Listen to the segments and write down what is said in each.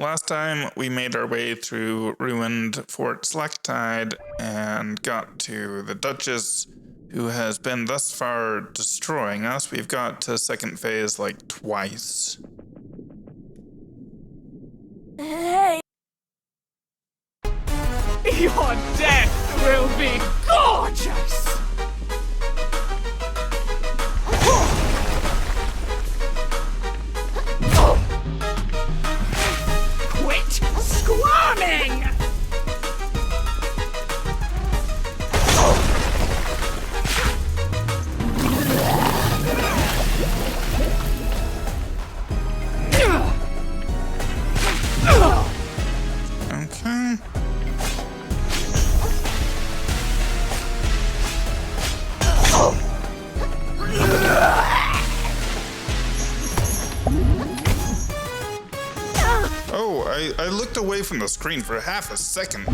Last time we made our way through ruined Fort Slacktide and got to the Duchess, who has been thus far destroying us. We've got to second phase like twice. Hey! Your death will be gorgeous! Quit squirming! Okay. Oh, I looked away from the screen for half a second.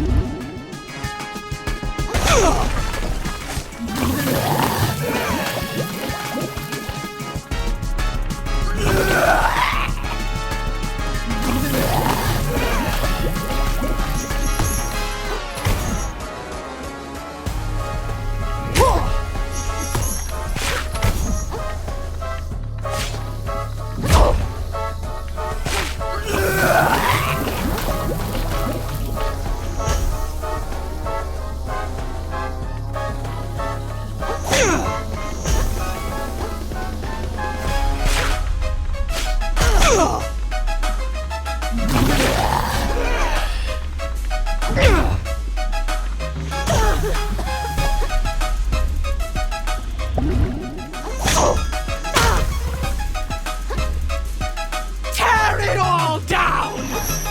Tear it all down!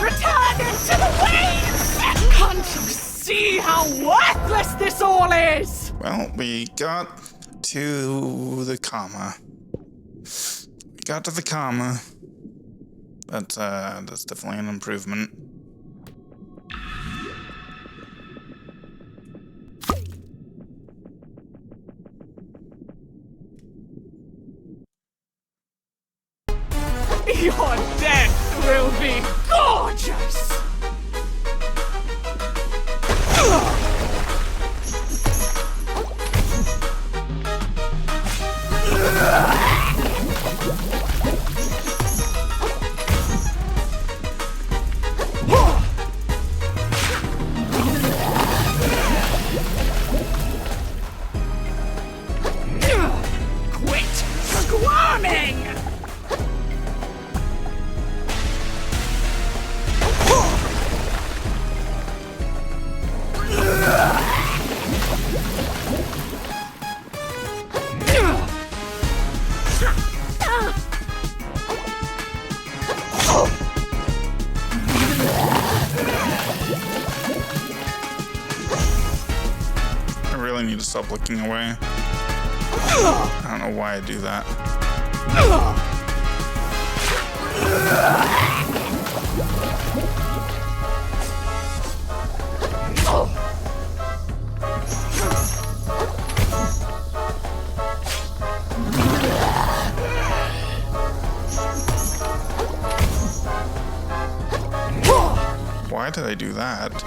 Return it to the waves! Can't you see how worthless this all is? Well, we got to the comma. That's definitely an improvement. Your death will be gorgeous! Quit squirming! I really need to stop looking away. I don't know why I do that. Why did I do that?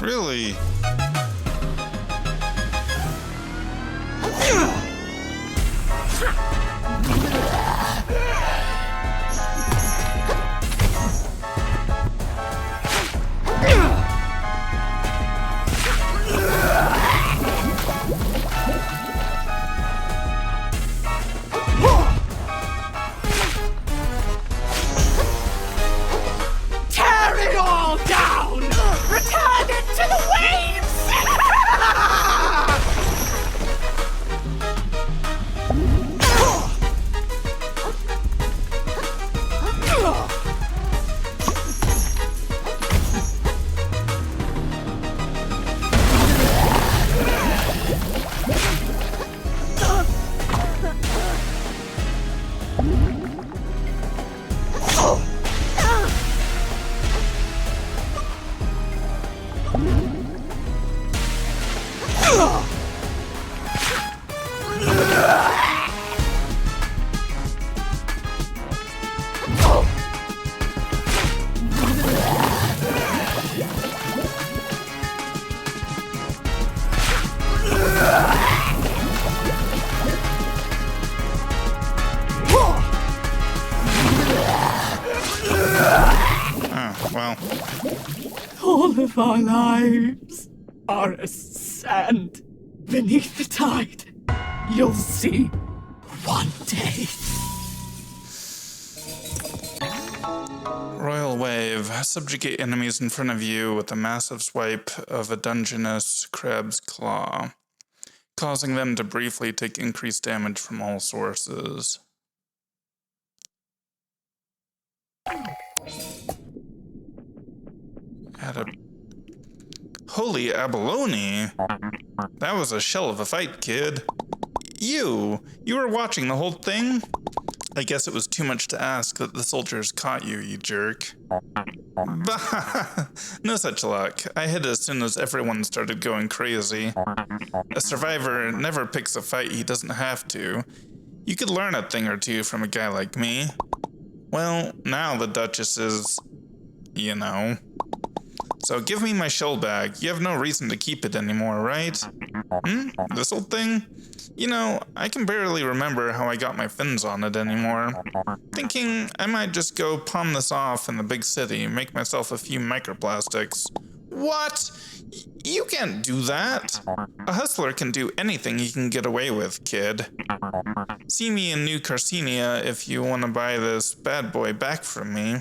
Really? Tear it all down! Return it to the waves! Oh, well. All of our lives are as sand beneath the tide. You'll see one day. Royal Wave. Subjugate enemies in front of you with a massive swipe of a Dungeness Crab's Claw, causing them to briefly take increased damage from all sources. Holy abalone! That was a shell of a fight, kid. You were watching the whole thing? I guess it was too much to ask that the soldiers caught you, you jerk. Bah! No such luck. I hid as soon as everyone started going crazy. A survivor never picks a fight he doesn't have to. You could learn a thing or two from a guy like me. Well, now the Duchess is, you know. So give me my shell bag. You have no reason to keep it anymore, right? This old thing? You know, I can barely remember how I got my fins on it anymore. Thinking I might just go pawn this off in the big city, make myself a few microplastics. What? You can't do that. A hustler can do anything he can get away with, kid. See me in New Carcinia if you want to buy this bad boy back from me.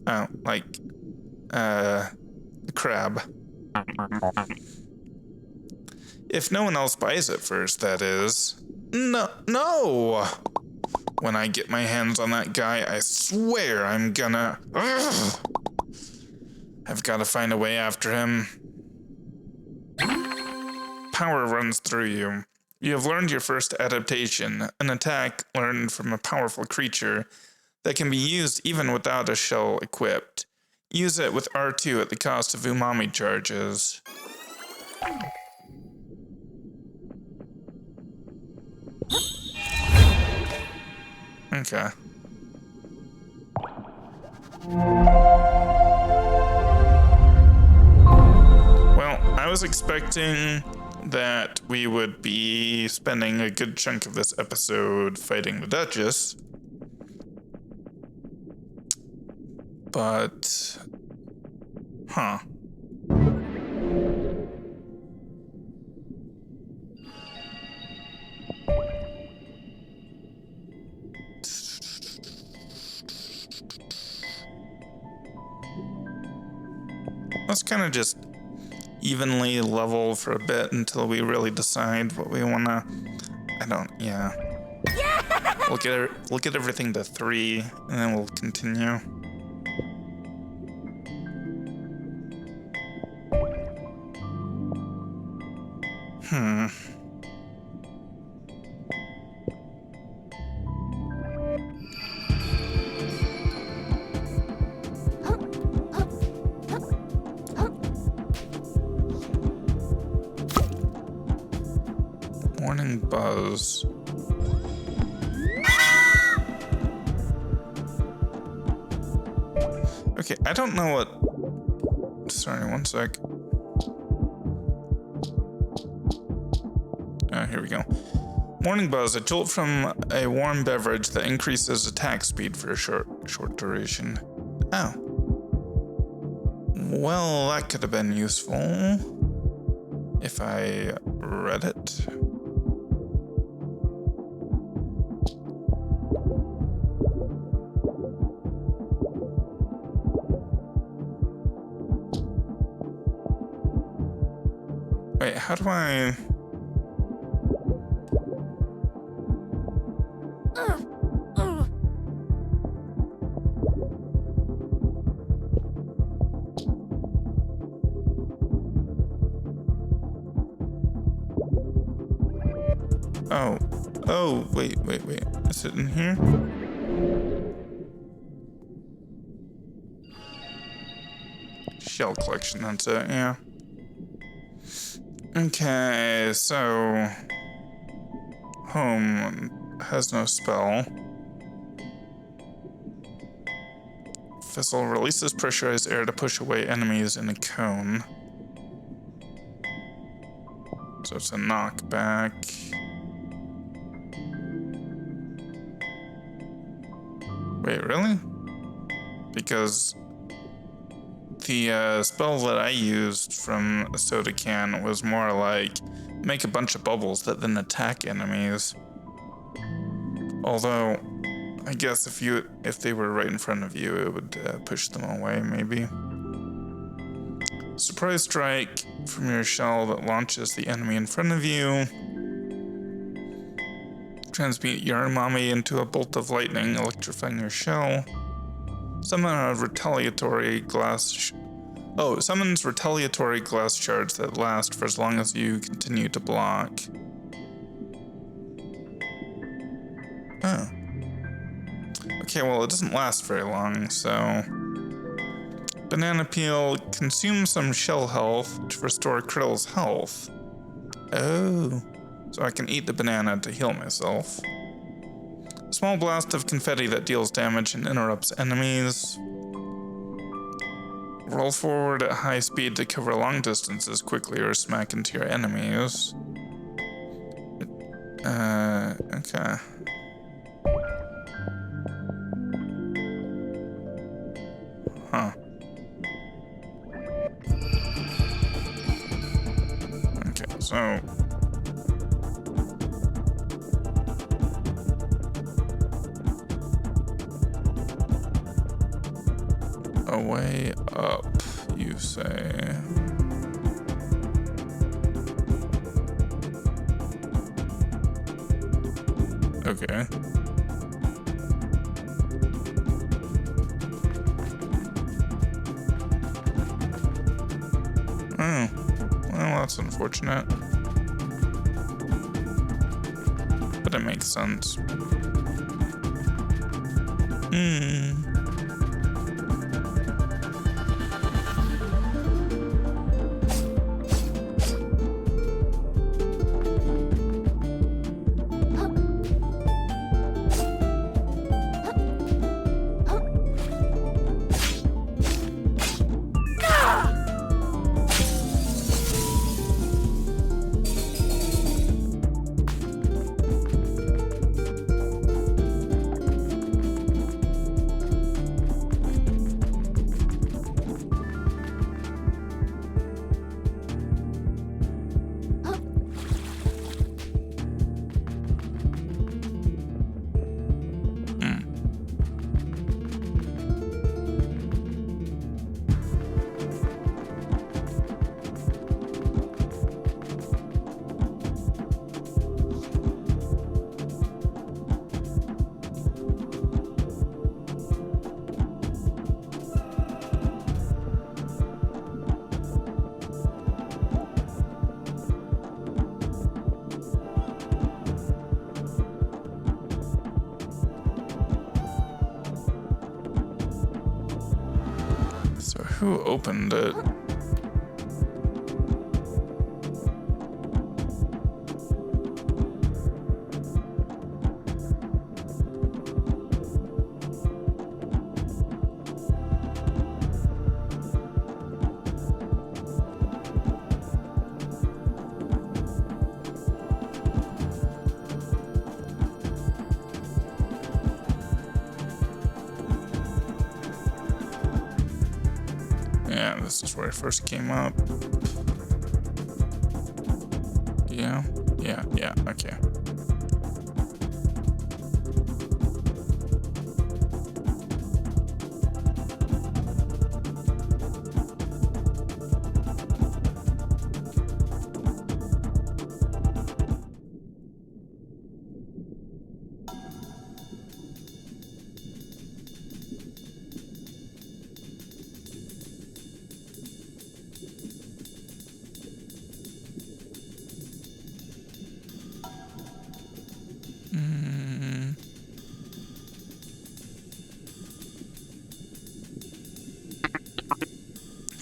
Oh, like, crab. If no one else buys it first, that is. No! When I get my hands on that guy, I swear I'm gonna... Ugh. I've got to find a way after him. Power runs through you. You have learned your first adaptation, an attack learned from a powerful creature that can be used even without a shell equipped. Use it with R2 at the cost of umami charges. Okay. Well, I was expecting that we would be spending a good chunk of this episode fighting the Duchess. But... Huh. Let's kind of just evenly level for a bit until we really decide what we want to... Yeah. We'll get everything to 3, and then we'll continue. Morning buzz. Okay, I don't know what... Sorry, one sec. Here we go. Morning buzz, a jolt from a warm beverage that increases attack speed for a short duration. Oh. Well, that could have been useful if I read it. Wait, how do I... Oh, wait. Is it in here? Shell collection, that's it, yeah. Okay, so... Home has no spell. Fizzle releases pressurized air to push away enemies in a cone. So it's a knockback. Wait, really? because the spell that I used from a soda can was more like make a bunch of bubbles that then attack enemies. Although, I guess if they were right in front of you, it would push them away, maybe. Surprise strike from your shell that launches the enemy in front of you. Transmute Yaramami into a bolt of lightning, electrifying your shell. Summon a retaliatory glass... summons retaliatory glass shards that last for as long as you continue to block. Oh. Okay, well, it doesn't last very long, so... Banana peel, consume some shell health to restore Krill's health. Oh. So I can eat the banana to heal myself. A small blast of confetti that deals damage and interrupts enemies. Roll forward at high speed to cover long distances quickly or smack into your enemies. Okay. Huh. Okay, so... a way up, you say? Okay. Oh, well, that's unfortunate. But it makes sense. So who opened it? Yeah, this is where I first came up. Yeah, okay.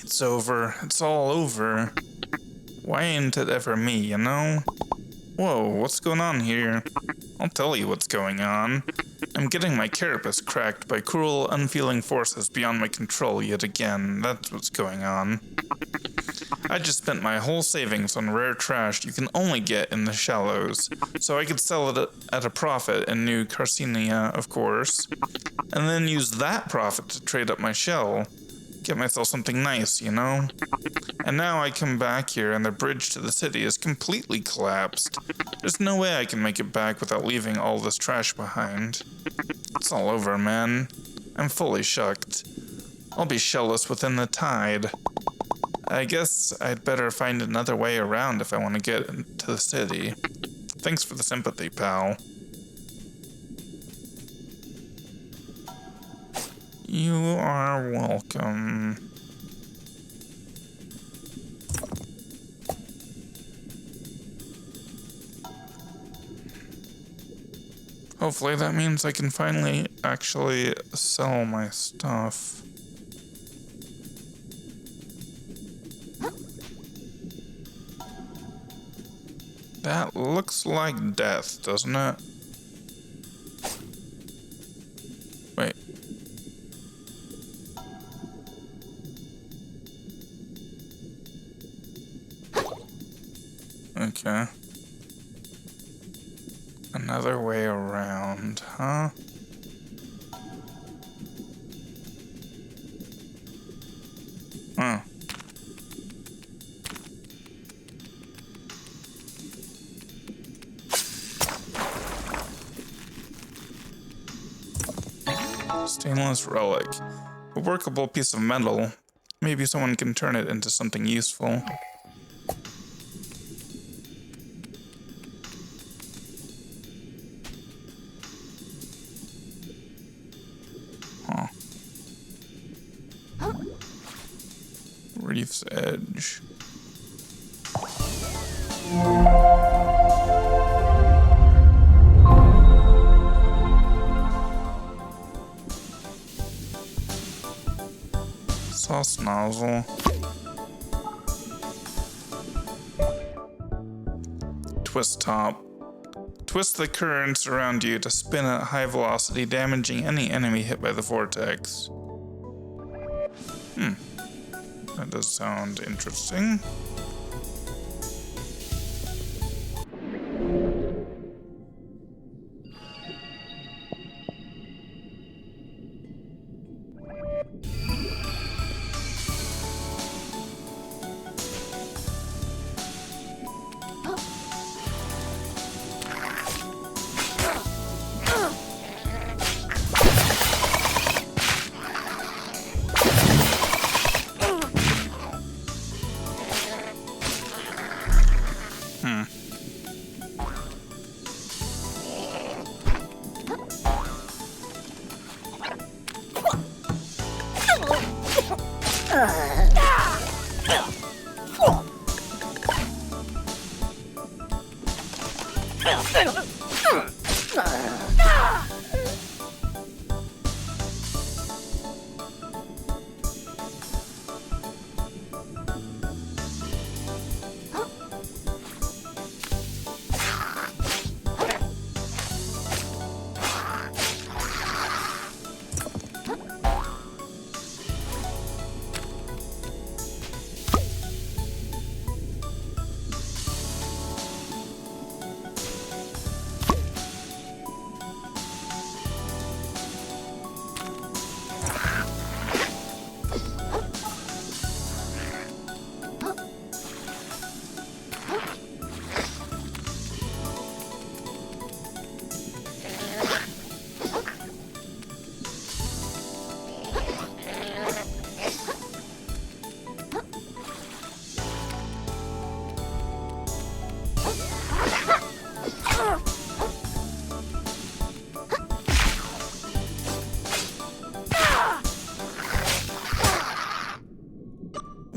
It's over. It's all over. Why ain't it ever me, you know? Whoa, what's going on here? I'll tell you what's going on. I'm getting my carapace cracked by cruel, unfeeling forces beyond my control yet again. That's what's going on. I just spent my whole savings on rare trash you can only get in the shallows, so I could sell it at a profit in New Carcinia, of course, and then use that profit to trade up my shell. Get myself something nice, you know? And now I come back here and the bridge to the city is completely collapsed. There's no way I can make it back without leaving all this trash behind. It's all over, man. I'm fully shucked. I'll be shellless within the tide. I guess I'd better find another way around if I want to get into the city. Thanks for the sympathy, pal. You are welcome. Hopefully that means I can finally actually sell my stuff. That looks like death, doesn't it? Wait. Okay. Another way around, huh? Oh. Stainless relic. A workable piece of metal. Maybe someone can turn it into something useful. Huh. Reef's edge. Sauce nozzle. Twist top. Twist the currents around you to spin at high velocity, damaging any enemy hit by the vortex. That does sound interesting.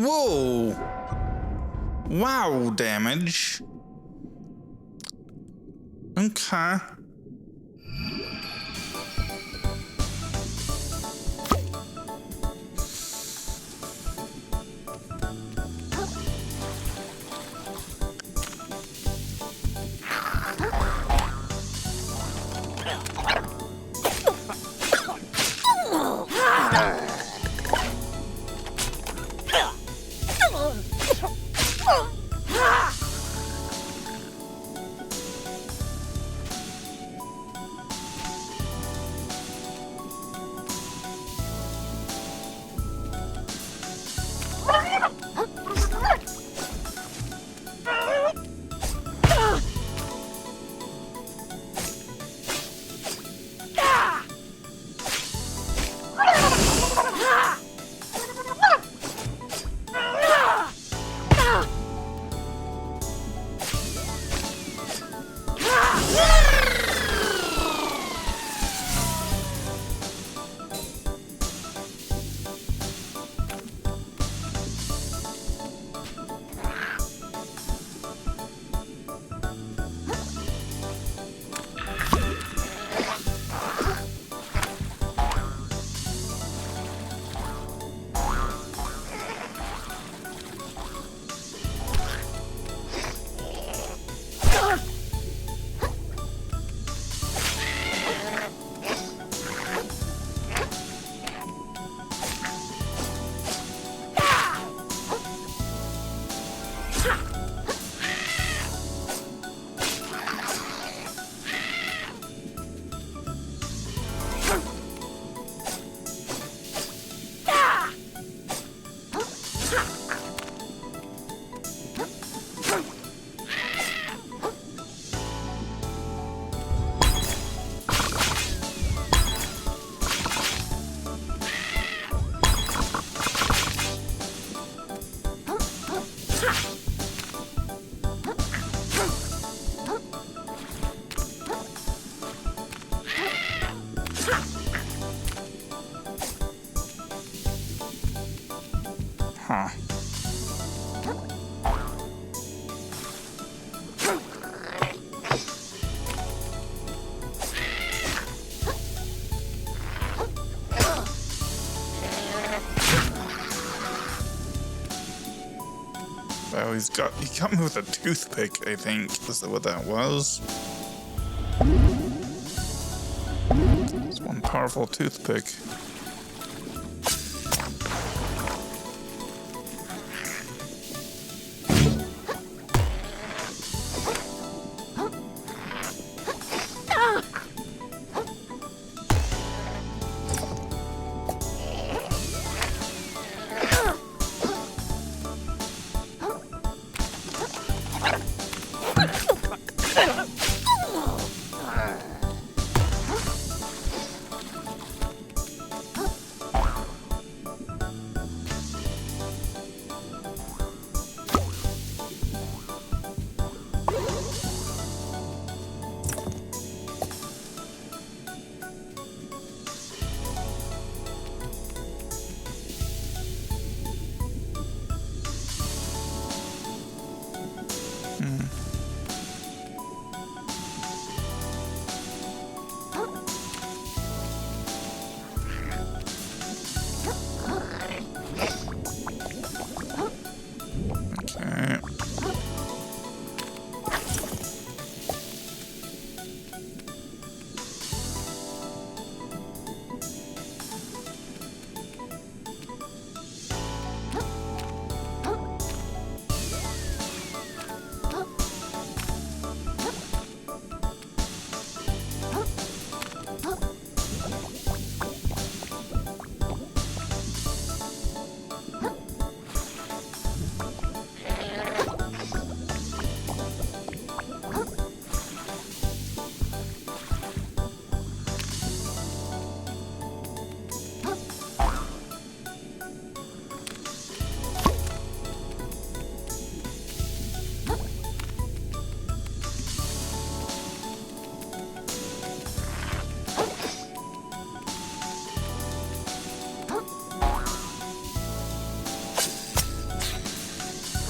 Whoa! Wow, damage. Okay. Huh. Oh, he got me with a toothpick, I think. Is that what that was? It's one powerful toothpick.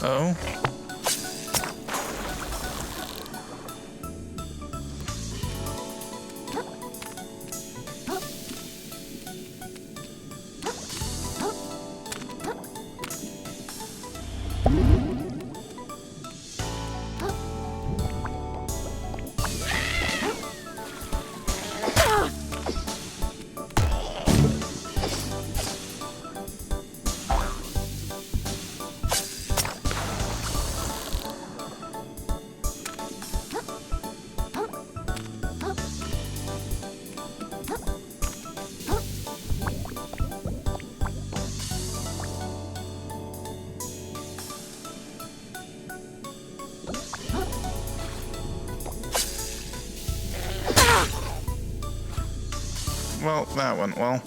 Oh. Well, that went well.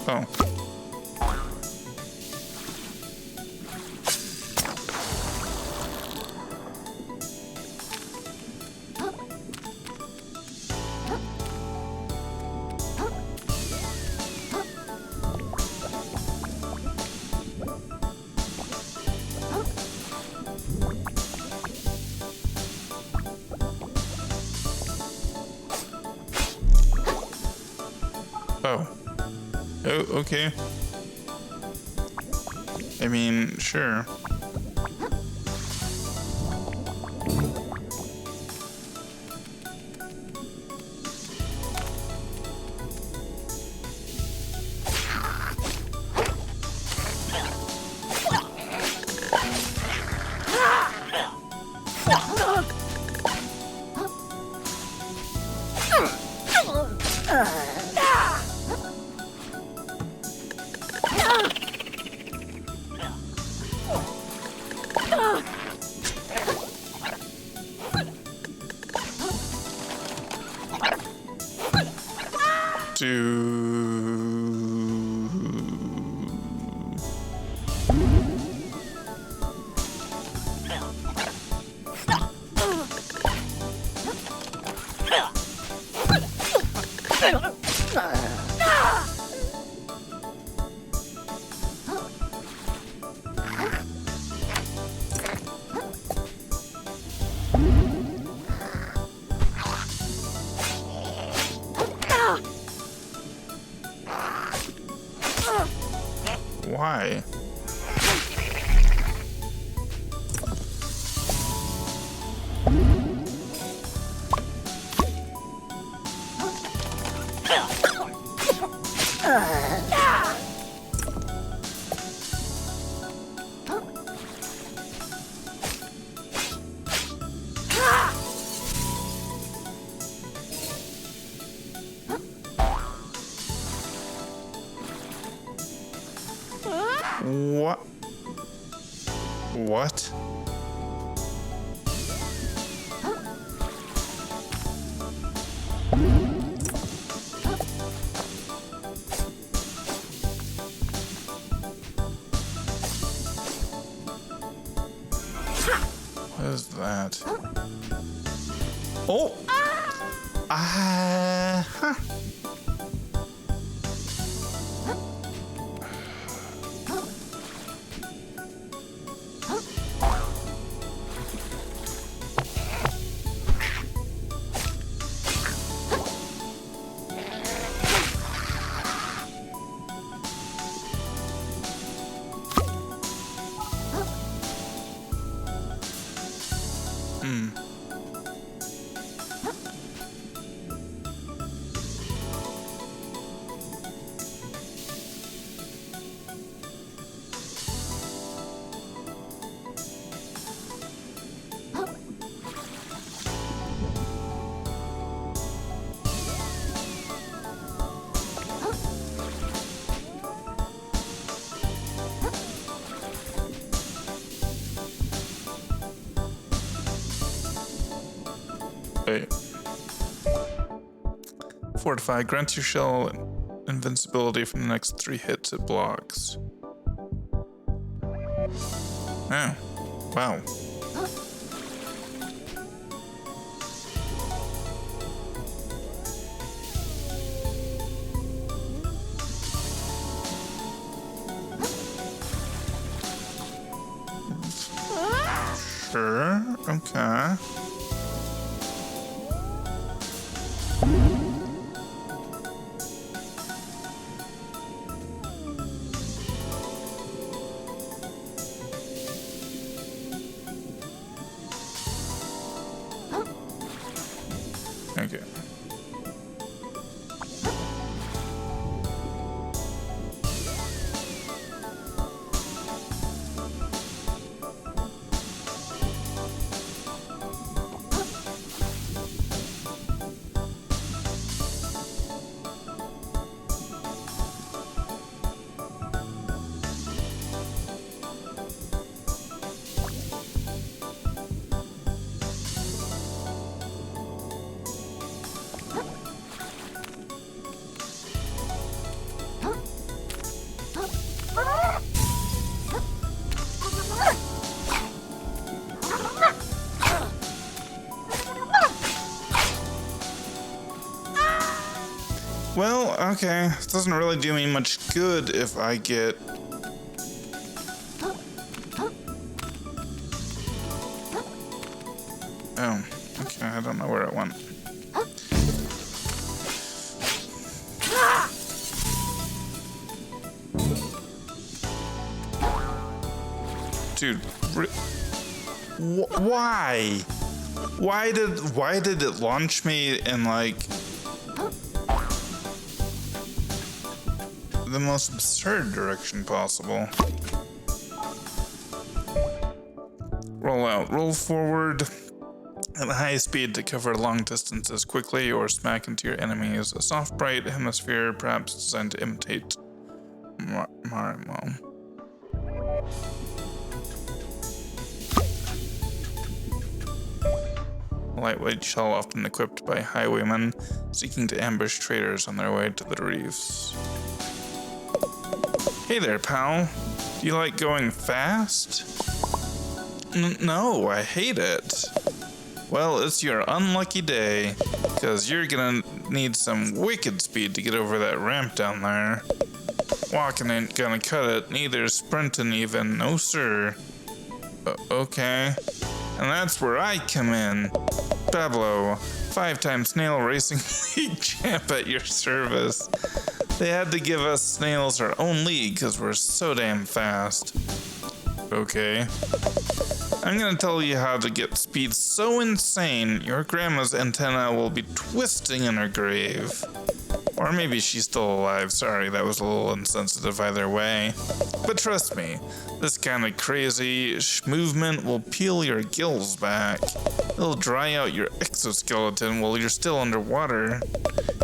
Oh. Oh. Oh, okay. I mean, sure. Do... Why? What? What? What is that? Oh! Huh. Wait. Fortify. Grants your shell invincibility from the next 3 hits it blocks. Oh. Wow. Sure. Okay. Okay. Well, okay. It doesn't really do me much good if I get... Oh, okay. I don't know where it went. Dude, why? Why did it launch me in like the most absurd direction possible? Roll out, roll forward at a high speed to cover long distances quickly or smack into your enemies. A soft, bright hemisphere, perhaps designed to imitate Marimo. A lightweight shell often equipped by highwaymen seeking to ambush traders on their way to the reefs. Hey there, pal. Do you like going fast? No, I hate it. Well, it's your unlucky day, because you're gonna need some wicked speed to get over that ramp down there. Walking ain't gonna cut it, neither sprinting even, no sir. Okay. And that's where I come in. Pablo, 5-time Snail Racing League champ at your service. They had to give us snails our own league because we're so damn fast. Okay. I'm gonna tell you how to get speed so insane your grandma's antenna will be twisting in her grave. Or maybe she's still alive. Sorry, that was a little insensitive either way. But trust me, this kind of crazy movement will peel your gills back. It'll dry out your exoskeleton while you're still underwater.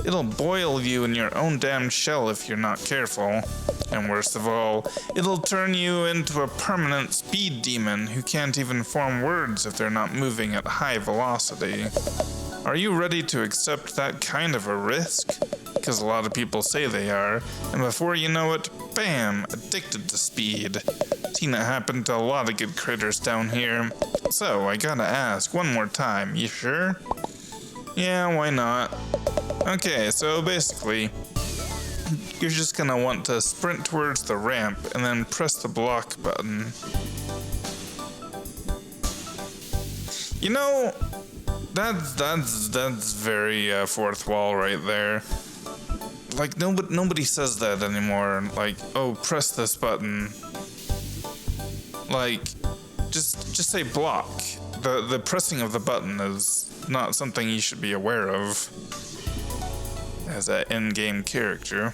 It'll boil you in your own damn shell if you're not careful. And worst of all, it'll turn you into a permanent speed demon who can't even form words if they're not moving at high velocity. Are you ready to accept that kind of a risk? Because a lot of people say they are, and before you know it, bam, addicted to speed. Seen it happen to a lot of good critters down here. So, I gotta ask one more time, you sure? Yeah, why not? Okay, so basically, you're just gonna want to sprint towards the ramp and then press the block button. You know, that's very fourth wall right there. Like nobody says that anymore. Like, oh, press this button. Like, just say block. The pressing of the button is not something you should be aware of as an in-game character.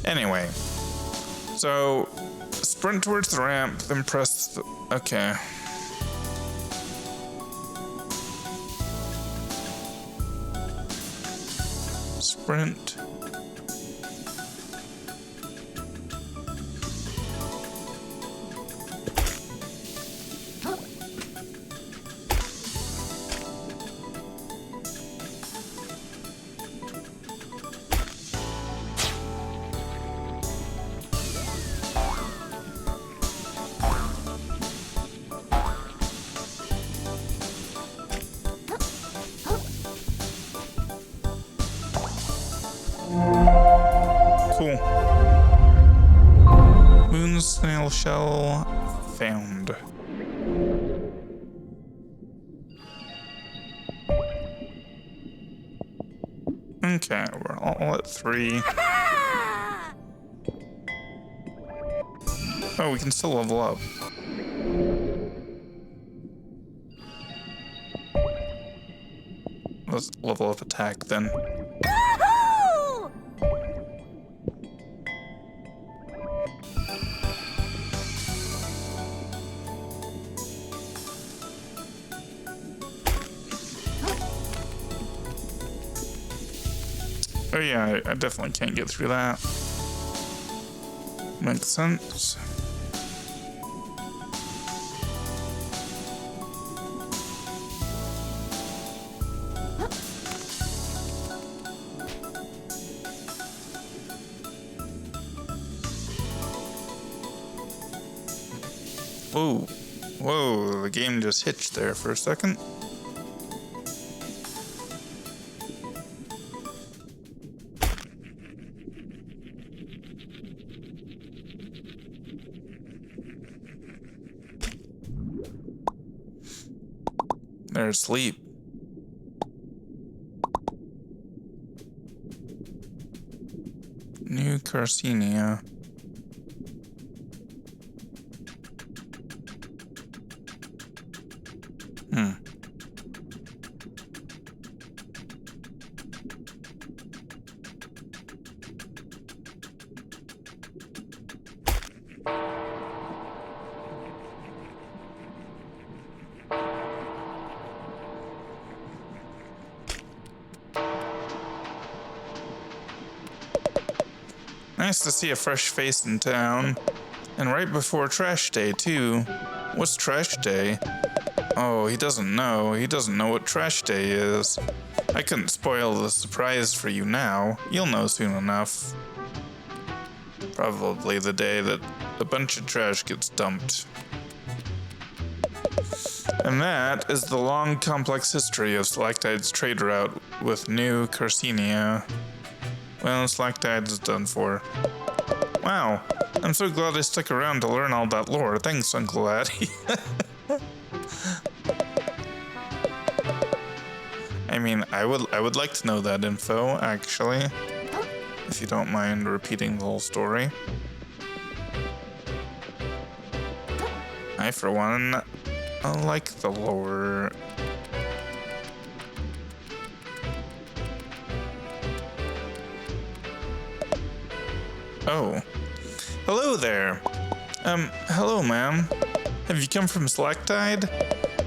Anyway, so sprint towards the ramp, then press the, okay. Sprint. Cool. Moon snail shell found. Okay, we're all at 3. Oh, we can still level up. Let's level up attack then. Oh yeah, I definitely can't get through that. Makes sense. Whoa, whoa, the game just hitched there for a second. They're asleep. New Carcinia. Nice to see a fresh face in town. And right before trash day, too. What's trash day? Oh, he doesn't know. He doesn't know what trash day is. I couldn't spoil the surprise for you now. You'll know soon enough. Probably the day that a bunch of trash gets dumped. And that is the long, complex history of Slacktide's trade route with New Carcinia. Well, Slacktide is done for. Wow, I'm so glad I stuck around to learn all that lore. Thanks, Uncle Addy. I mean, I would like to know that info, actually. If you don't mind repeating the whole story. I, for one, like the lore. Oh. Hello there. Hello, ma'am. Have you come from Slacktide?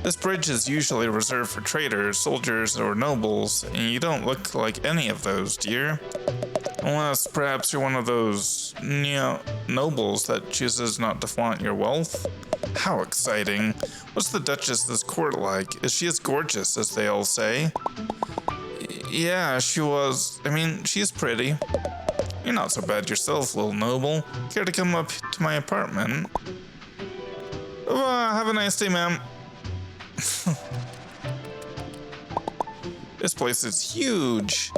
This bridge is usually reserved for traders, soldiers, or nobles, and you don't look like any of those, dear. Unless perhaps you're one of those, nobles that chooses not to flaunt your wealth? How exciting. What's the Duchess's court like? Is she as gorgeous as they all say? Yeah, she was. I mean, she's pretty. You're not so bad yourself, little noble. Care to come up to my apartment? Have a nice day, ma'am. This place is huge.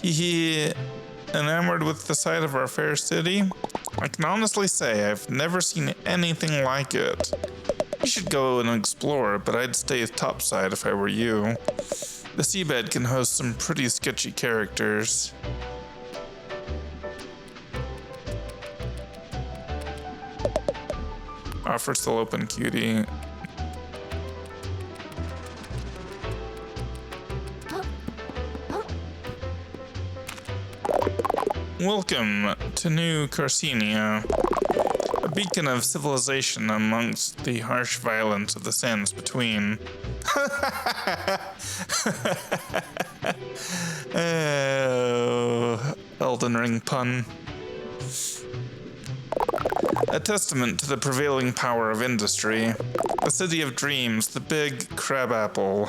He enamored with the sight of our fair city? I can honestly say I've never seen anything like it. You should go and explore, but I'd stay topside if I were you. The seabed can host some pretty sketchy characters. Offer still open, cutie. Welcome to New Carcinia, a beacon of civilization amongst the harsh violence of the sands between. Oh, Elden Ring pun. A testament to the prevailing power of industry, the city of dreams, the big crabapple,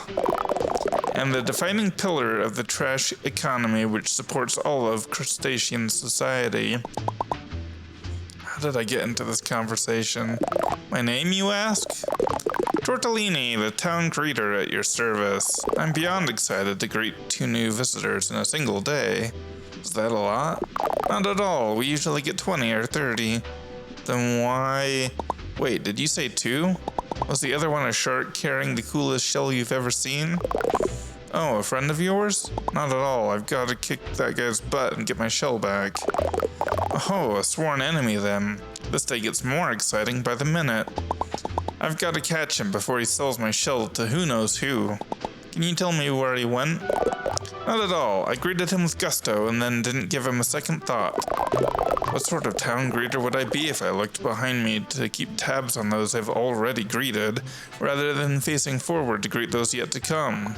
and the defining pillar of the trash economy which supports all of crustacean society. How did I get into this conversation? My name, you ask? Tortellini, the town greeter at your service. I'm beyond excited to greet 2 new visitors in a single day. Is that a lot? Not at all. We usually get 20 or 30. Then why... Wait, did you say 2? Was the other one a shark carrying the coolest shell you've ever seen? Oh, a friend of yours? Not at all. I've got to kick that guy's butt and get my shell back. Oh, a sworn enemy then. This day gets more exciting by the minute. I've got to catch him before he sells my shell to who knows who. Can you tell me where he went? Not at all. I greeted him with gusto and then didn't give him a second thought. What sort of town greeter would I be if I looked behind me to keep tabs on those I've already greeted, rather than facing forward to greet those yet to come?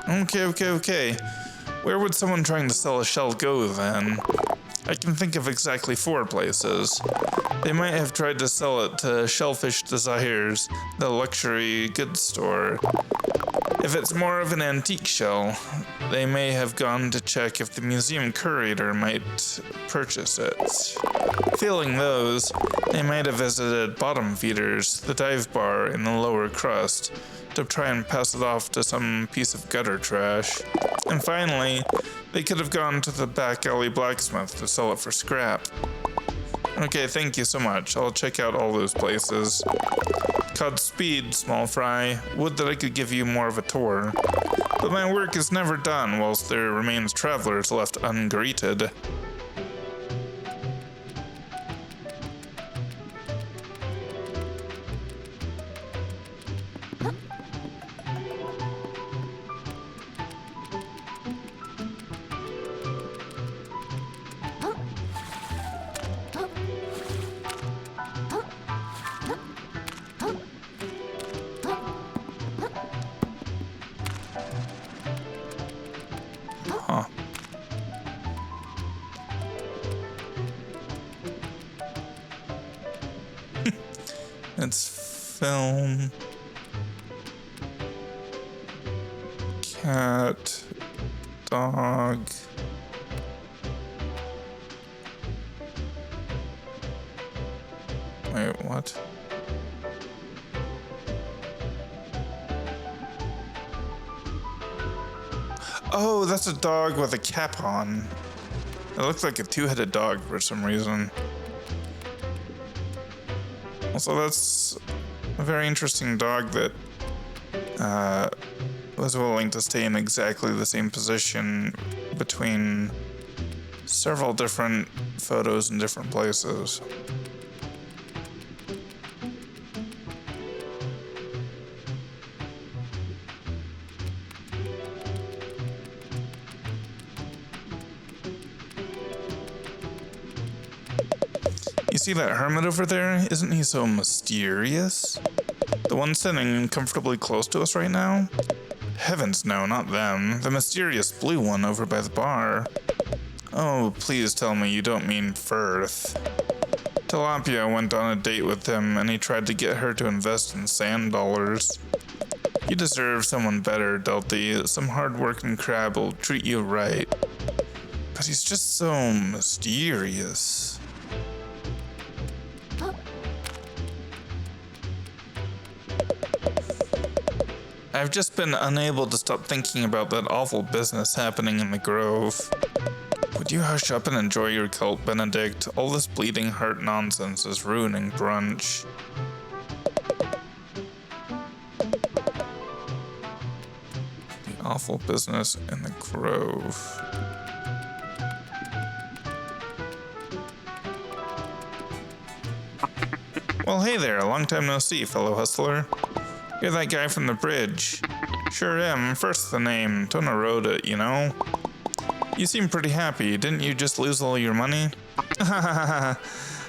Okay. Where would someone trying to sell a shell go then? I can think of exactly 4 places. They might have tried to sell it to Shellfish Desires, the luxury goods store. If it's more of an antique shell, they may have gone to check if the museum curator might purchase it. Failing those, they might have visited Bottom Feeders, the dive bar in the lower crust, to try and pass it off to some piece of gutter trash. And finally, they could have gone to the back alley blacksmith to sell it for scrap. Okay, thank you so much. I'll check out all those places. Godspeed, small fry. Would that I could give you more of a tour. But my work is never done whilst there remains travelers left ungreeted. Huh. It's film. Cat. Dog. Wait, what? Oh, that's a dog with a cap on. It looks like a 2-headed dog for some reason. Also, that's a very interesting dog that was willing to stay in exactly the same position between several different photos in different places. You see that hermit over there? Isn't he so mysterious? The one sitting comfortably close to us right now? Heavens no, not them. The mysterious blue one over by the bar. Oh, please tell me you don't mean Firth. Tilapia went on a date with him and he tried to get her to invest in sand dollars. You deserve someone better, Delty. Some hard-working crab will treat you right. But he's just so mysterious. I've just been unable to stop thinking about that awful business happening in the Grove. Would you hush up and enjoy your cult, Benedict? All this bleeding heart nonsense is ruining brunch. The awful business in the Grove. Well, hey there, long time no see, fellow hustler. You're that guy from the bridge. Sure am, first the name, Tonaroda, you know? You seem pretty happy, didn't you just lose all your money?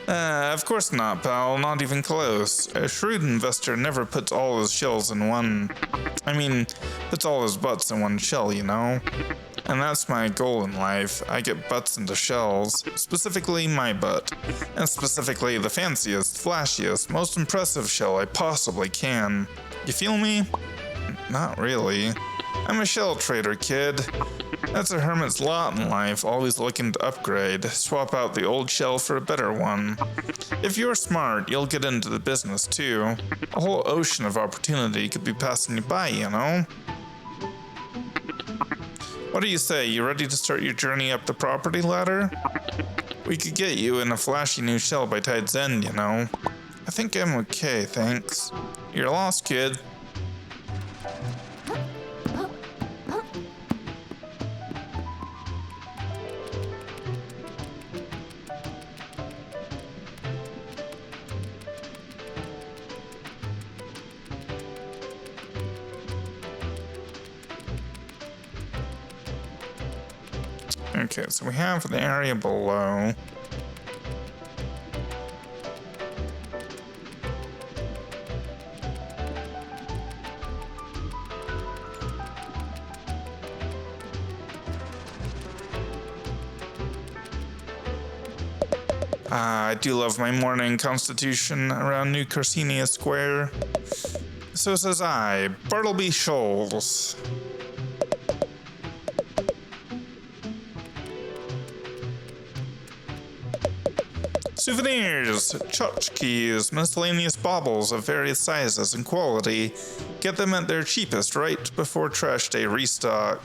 Of course not, pal, not even close. A shrewd investor never puts all his shells in one... puts all his butts in one shell, you know? And that's my goal in life. I get butts into shells, specifically my butt, and specifically the fanciest, flashiest, most impressive shell I possibly can. You feel me? Not really. I'm a shell trader, kid. That's a hermit's lot in life, always looking to upgrade, swap out the old shell for a better one. If you're smart, you'll get into the business too. A whole ocean of opportunity could be passing you by, you know? What do you say, you ready to start your journey up the property ladder? We could get you in a flashy new shell by tide's end, you know? I think I'm okay, thanks. You're lost, kid. Okay, so we have the area below. I do love my morning constitution around New Carcinia Square. So says I, Bartleby Shoals. Souvenirs, tchotchkes, miscellaneous baubles of various sizes and quality. Get them at their cheapest right before trash day restock.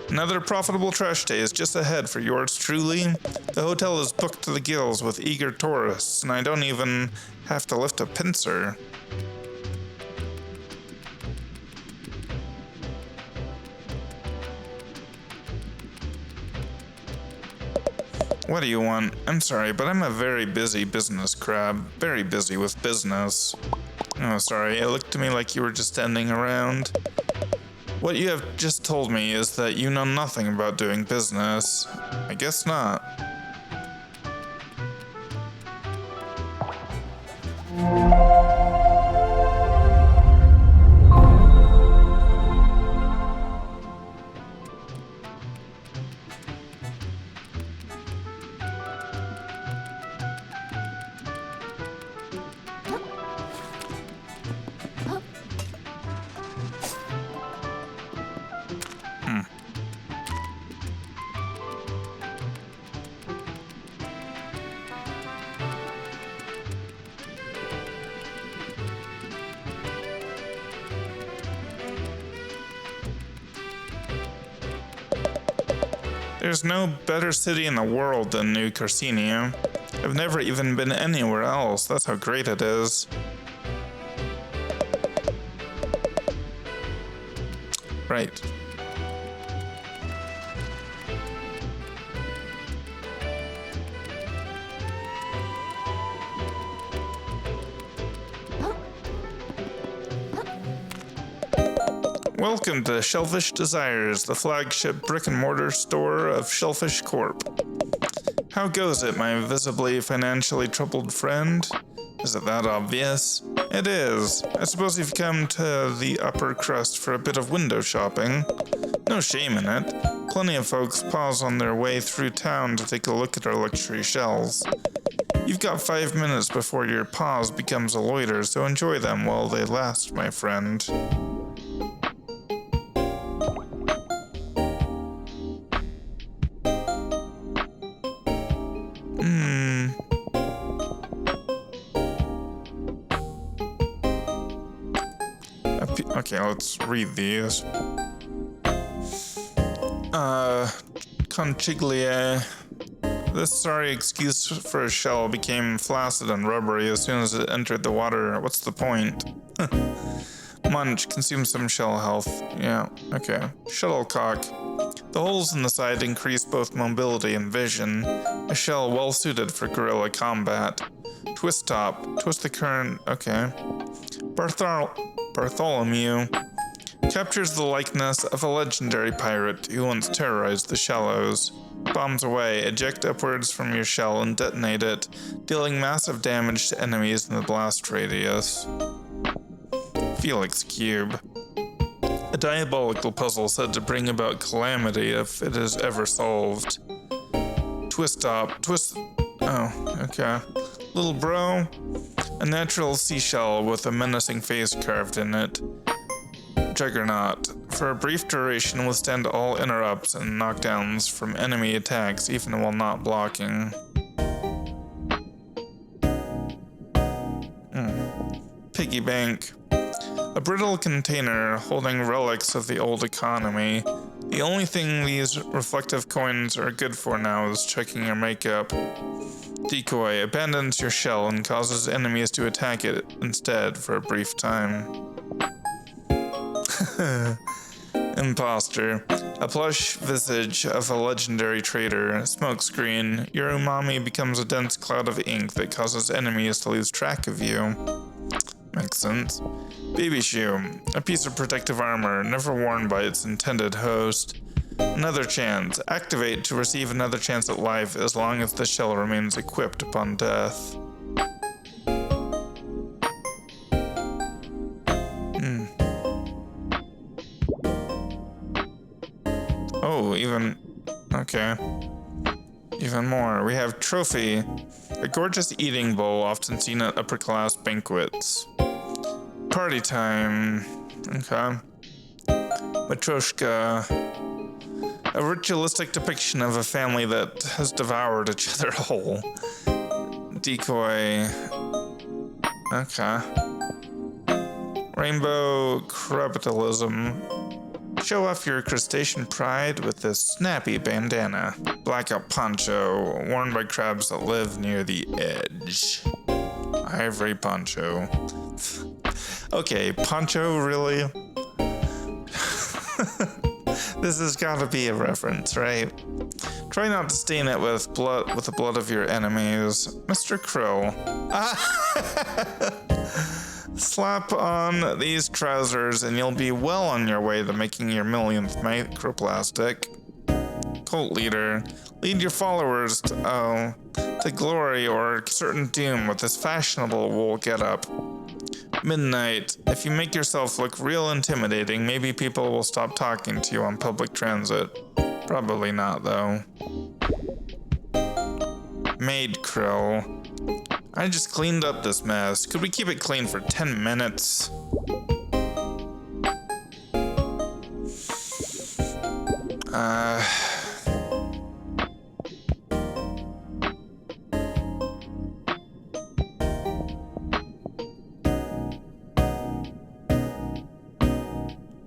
Another profitable trash day is just ahead for yours truly. The hotel is booked to the gills with eager tourists, and I don't even have to lift a pincer. What do you want? I'm sorry, but I'm a very busy business crab. Very busy with business. Oh, sorry, it looked to me like you were just standing around. What you have just told me is that you know nothing about doing business. I guess not. There's no better city in the world than New Carcinia. I've never even been anywhere else. That's how great it is. Right. Welcome to Shellfish Desires, the flagship brick-and-mortar store of Shellfish Corp. How goes it, my visibly financially troubled friend? Is it that obvious? It is. I suppose you've come to the upper crust for a bit of window shopping. No shame in it. Plenty of folks pause on their way through town to take a look at our luxury shells. You've got 5 minutes before your pause becomes a loiter, so enjoy them while they last, my friend. Okay, let's read these. Conchiglia. This sorry excuse for a shell became flaccid and rubbery as soon as it entered the water. What's the point? Munch, consume some shell health. Yeah, okay. Shuttlecock. The holes in the side increase both mobility and vision. A shell well suited for guerrilla combat. Twist top. Twist the current. Okay. Bartholomew. Captures the likeness of a legendary pirate who once terrorized the shallows. Bombs away, eject upwards from your shell and detonate it, dealing massive damage to enemies in the blast radius. Felix Cube. A diabolical puzzle said to bring about calamity if it is ever solved. Twist top. Twist. Oh, okay. Little bro. A natural seashell with a menacing face carved in it. Juggernaut. For a brief duration, withstand all interrupts and knockdowns from enemy attacks, even while not blocking. Piggy bank. A brittle container holding relics of the old economy. The only thing these reflective coins are good for now is checking your makeup. Decoy abandons your shell and causes enemies to attack it instead for a brief time. Imposter. A plush visage of a legendary traitor. Smokescreen. Your umami becomes a dense cloud of ink that causes enemies to lose track of you. Makes sense. Baby shoe. A piece of protective armor, never worn by its intended host. Another chance. Activate to receive another chance at life as long as the shell remains equipped upon death. Oh, okay. Even more. We have trophy. A gorgeous eating bowl often seen at upper-class banquets. Party time. Okay. Matryoshka. A ritualistic depiction of a family that has devoured each other whole. Decoy. Okay. Rainbow capitalism. Show off your crustacean pride with this snappy bandana. Blackout poncho, worn by crabs that live near the edge. Ivory poncho. Okay, poncho, really? This has gotta be a reference, right? Try not to stain it with the blood of your enemies. Mr. Krill. Slap on these trousers and you'll be well on your way to making your millionth microplastic. Cult leader. Lead your followers to glory or certain doom with this fashionable wool getup. Midnight. If you make yourself look real intimidating, maybe people will stop talking to you on public transit. Probably not, though. Maid Krill. I just cleaned up this mess. Could we keep it clean for 10 minutes?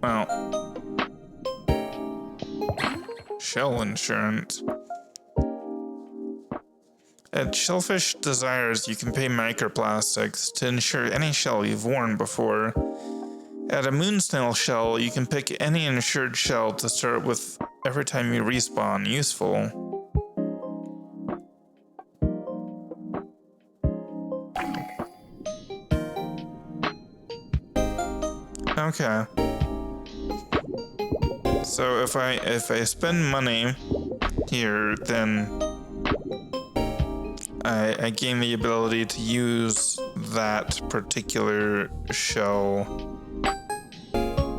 Well. Shell insurance. At Shellfish Desires, you can pay microplastics to ensure any shell you've worn before. At a Moonsnail shell, you can pick any insured shell to start with every time you respawn. Useful. Okay. So if I spend money here, then I gain the ability to use that particular shell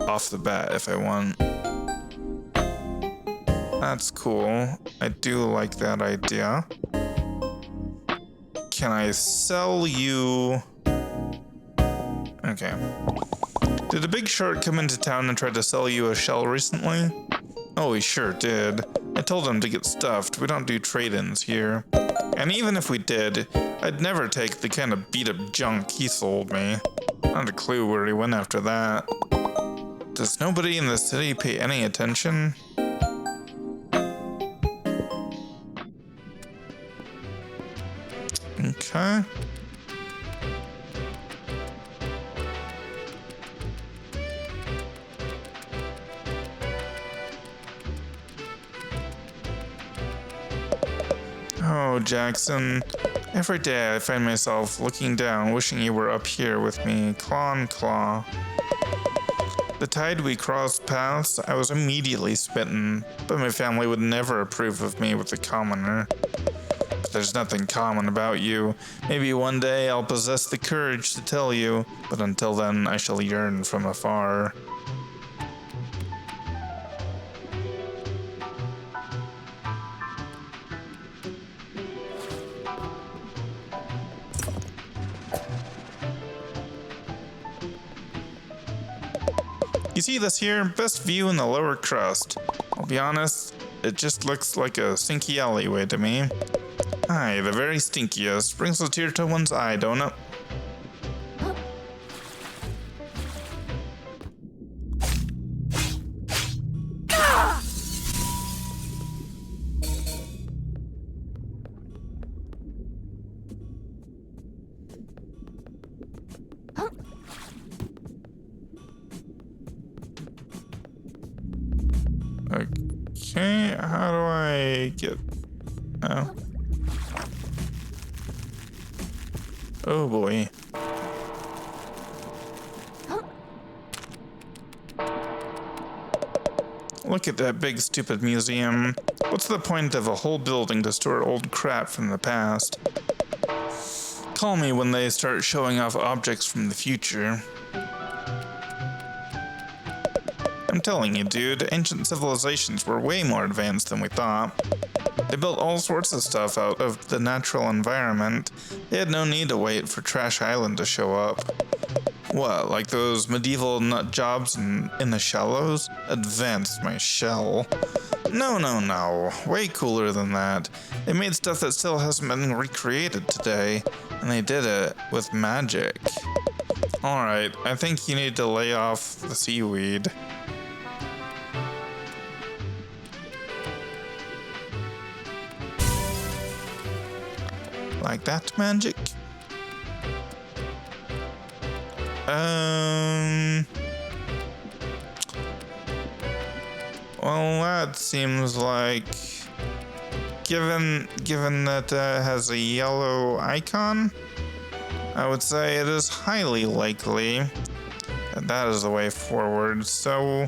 off the bat if I want. That's cool. I do like that idea. Can I sell you? Okay. Did a big shark come into town and try to sell you a shell recently? Oh, he sure did. I told him to get stuffed. We don't do trade-ins here. And even if we did, I'd never take the kind of beat-up junk he sold me. Not a clue where he went after that. Does nobody in the city pay any attention? Okay. Oh, Jackson. Every day I find myself looking down, wishing you were up here with me, claw and claw. The tide we crossed paths, I was immediately smitten, but my family would never approve of me with the commoner. But there's nothing common about you. Maybe one day I'll possess the courage to tell you, but until then I shall yearn from afar. You see this here? Best view in the lower crust. I'll be honest, it just looks like a stinky alleyway to me. Aye, the very stinkiest. Brings a tear to one's eye, don't it? Okay, how do I get... Oh. Oh boy. Look at that big stupid museum. What's the point of a whole building to store old crap from the past? Call me when they start showing off objects from the future. I'm telling you, dude, ancient civilizations were way more advanced than we thought. They built all sorts of stuff out of the natural environment. They had no need to wait for Trash Island to show up. What, like those medieval nut jobs in the shallows? Advanced my shell. No. Way cooler than that. They made stuff that still hasn't been recreated today, and they did it with magic. Alright, I think you need to lay off the seaweed. Like that magic? Well, that seems like, given that it has a yellow icon, I would say it is highly likely that that is the way forward. So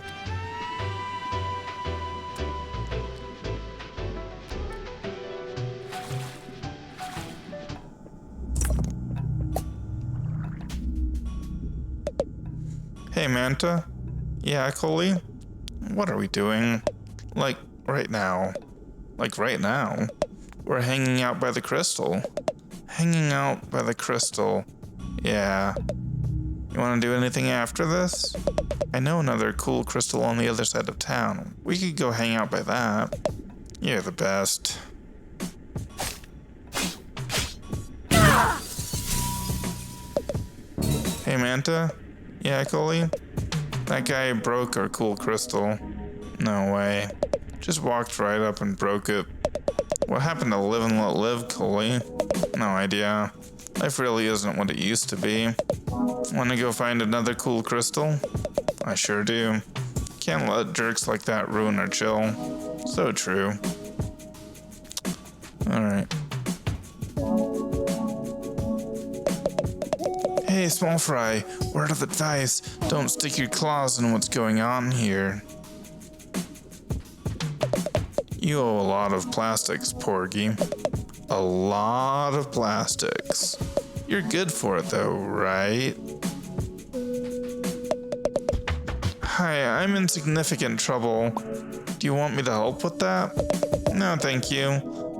hey, Manta? Yeah, Coley? What are we doing? Like, right now. Like, right now? We're hanging out by the crystal. Hanging out by the crystal. Yeah. You want to do anything after this? I know another cool crystal on the other side of town. We could go hang out by that. You're the best. Hey, Manta? Yeah, Coley? That guy broke our cool crystal. No way. Just walked right up and broke it. What happened to live and let live, Coley? No idea. Life really isn't what it used to be. Want to go find another cool crystal? I sure do. Can't let jerks like that ruin our chill. So true. Alright. Hey, small fry, word of advice, don't stick your claws in what's going on here. You owe a lot of plastics, Porgy. A lot of plastics. You're good for it though, right? Hi, I'm in significant trouble. Do you want me to help with that? No, thank you.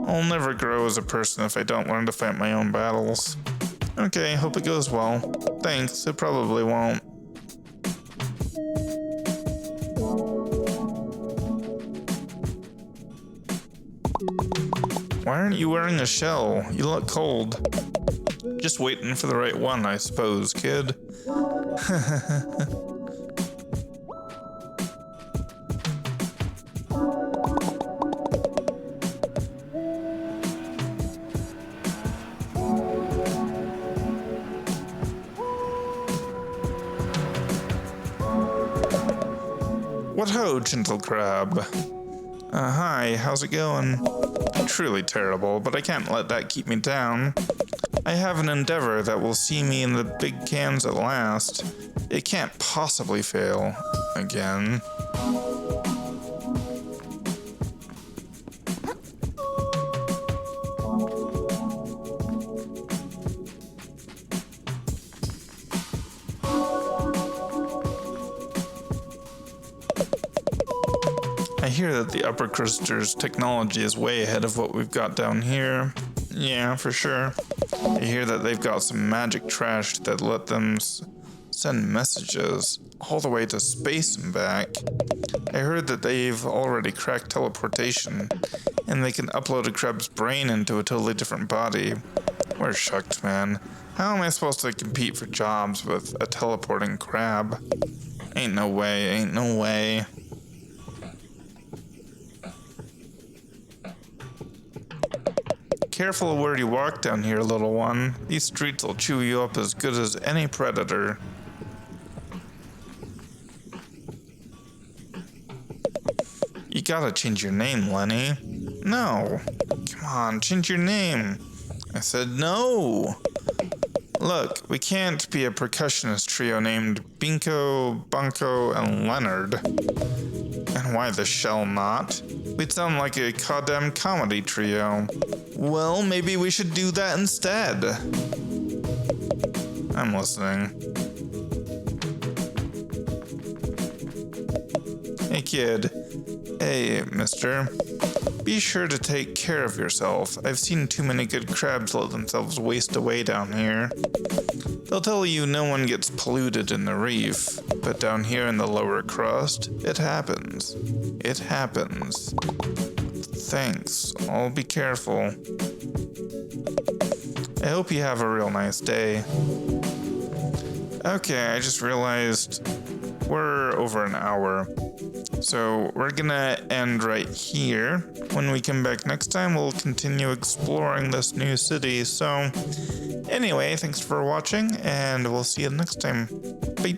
I'll never grow as a person if I don't learn to fight my own battles. Okay, hope it goes well. Thanks, it probably won't. Why aren't you wearing a shell? You look cold. Just waiting for the right one, I suppose, kid. What ho, gentle crab. Hi, how's it going? Truly terrible, but I can't let that keep me down. I have an endeavor that will see me in the big cans at last. It can't possibly fail. Again. I hear that the upper crysters' technology is way ahead of what we've got down here. Yeah, for sure. I hear that they've got some magic trash that let them send messages all the way to space and back. I heard that they've already cracked teleportation, and they can upload a crab's brain into a totally different body. We're shucked, man. How am I supposed to compete for jobs with a teleporting crab? Ain't no way, ain't no way. Careful of where you walk down here, little one. These streets will chew you up as good as any predator. You gotta change your name, Lenny. No. Come on, change your name. I said no. Look, we can't be a percussionist trio named Binko, Bunko, and Leonard. And why the shell not? We'd sound like a goddamn comedy trio. Well, maybe we should do that instead. I'm listening. Hey kid. Hey, mister. Be sure to take care of yourself. I've seen too many good crabs let themselves waste away down here. They'll tell you no one gets polluted in the reef, but down here in the lower crust, it happens. It happens. Thanks. I'll be careful. I hope you have a real nice day. Okay, I just realized we're over an hour. So we're gonna end right here. When we come back next time, we'll continue exploring this new city. So anyway, thanks for watching, and we'll see you next time. Bye.